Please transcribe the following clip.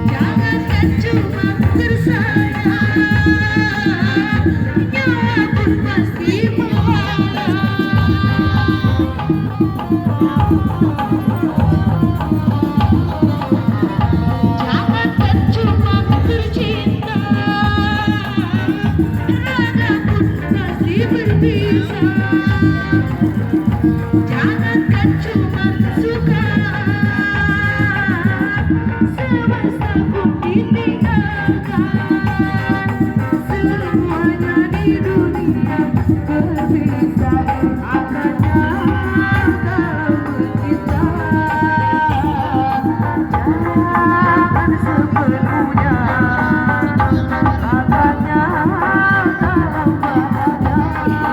Jangankan cuma tersayang, nyawa pun pasti jangankan cuma tercinta, raga pun pasti berpisah. Jangankan cuma suka, semesta pun ditinggalkan. Semuanya di dunia berpisah, akannya kau bercinta. Jangan sepenuhnya, akannya kau bahagia.